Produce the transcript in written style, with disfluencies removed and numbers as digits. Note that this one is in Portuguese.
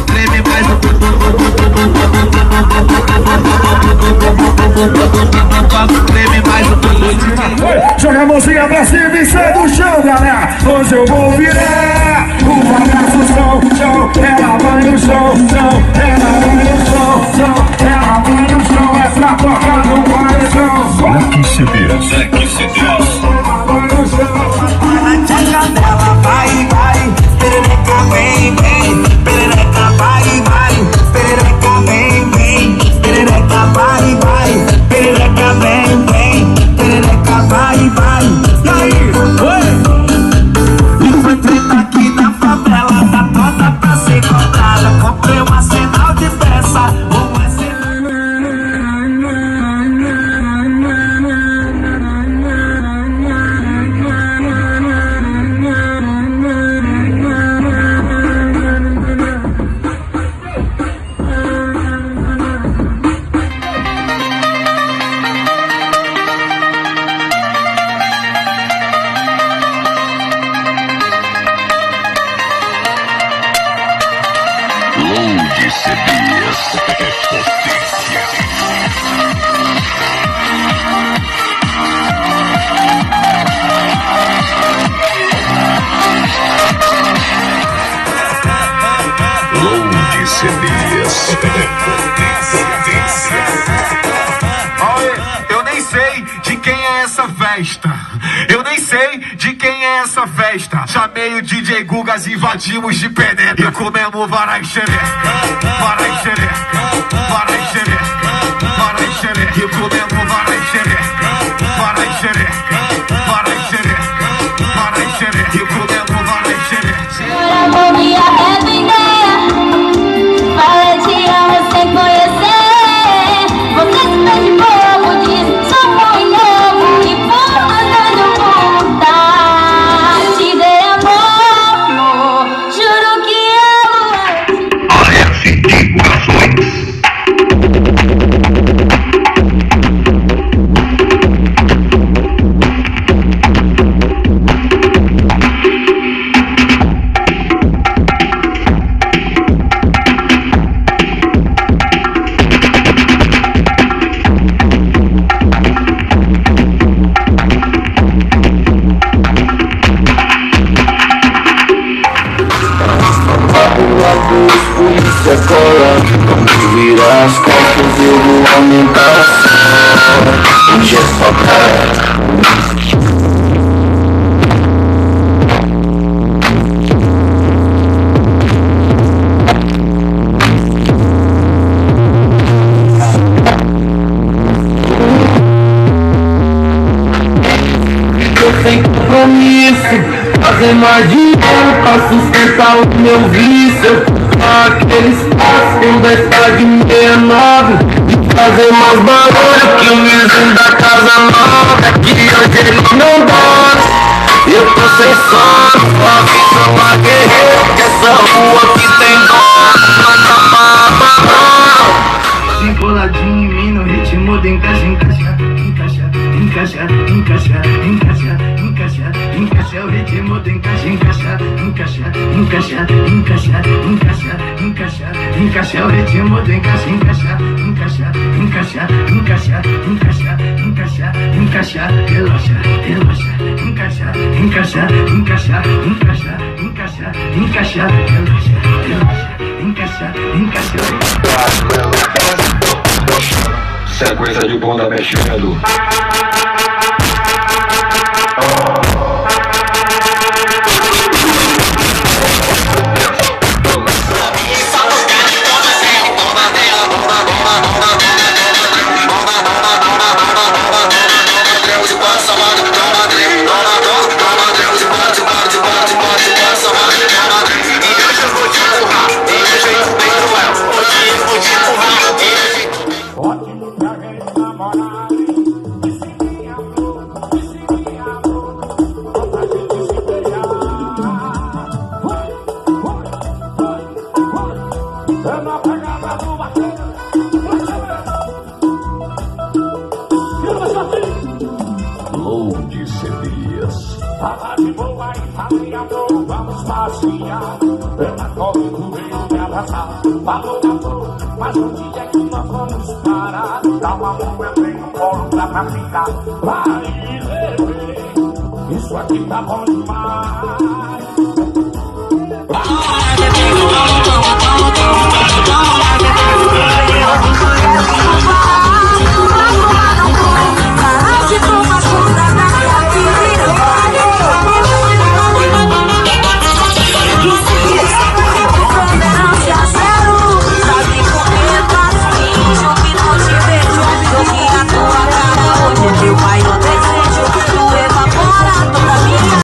treme mais um treme mais um. Joga a mãozinha pra cima e sai do chão, galera. Hoje eu vou virar o bagaço, chão. Ela vai no chão, ela vai no chão, ela vai no chão. É pra tocar no paredão. Black CDs. Ela vai no chão. Na tchaca dela vai, vai, perereca vem, vem, perereca vai, vai, perereca vem, vem, perereca vai, vai, perereca vem, vem, perereca vai, vai. E aí? Oi? E foi treta aqui na favela, tá toda pra ser contada. Comprei um arsenal de peça, eu nem sei de quem é essa festa. Eu nem sei de quem é essa festa. Chamei o DJ Gugas, invadimos de penetra e comemos varai xereca, varai xereca, varai xereca, varai xereca. E comemos varai xereca, varai xereca, varai xereca, varai xereca. E comemos varai xereca. Agora vou me arrepender. Falei te amo sem conhecer. Você se pede bobo, diz sou bom e novo. E por mandando voltar. Te dei amor, juro que amo. AF5 Ações. Polícia cola, quando virar as costas eu vou aumentar a ação. Hoje é só cara. Eu sem compromisso, fazer mais dinheiro pra sustentar o meu vício. Aquele espaço com 10 de 69 e fazer mais barulho que o vizinho da casa nova. Que hoje ele não dorme, eu tô sem sono. Só aviso pra guerreiro que essa rua aqui tem dono. Não dá pra amarrar. Encoladinho em mim no ritmo de encaixa, encaixa, encaixa, encaixa, encaixa, encaixa, encaixa, o ritmo de encaixa, encaixa, encaixa, encaixa, encaixa, encaixa, encaixa, encaixa, o ritmo de encaixa, encaixa, encaixa, encaixa, encaixa, encaixa, encaixa, encaixa, relaxa, relaxa, encaixa, encaixa, encaixa, encaixa, encaixa, encaixa, relaxa, relaxa, encaixa, encaixa. Sequência de bunda mexendo. Load CDs. Tava de boa e falei, amor, vamos para passear, ela correndo veio me abraçar. Falou da flor, mas onde é que nós vamos parar? Dá uma mão, eu tenho um colo pra ficar. Vai, levei, isso aqui tá bom demais.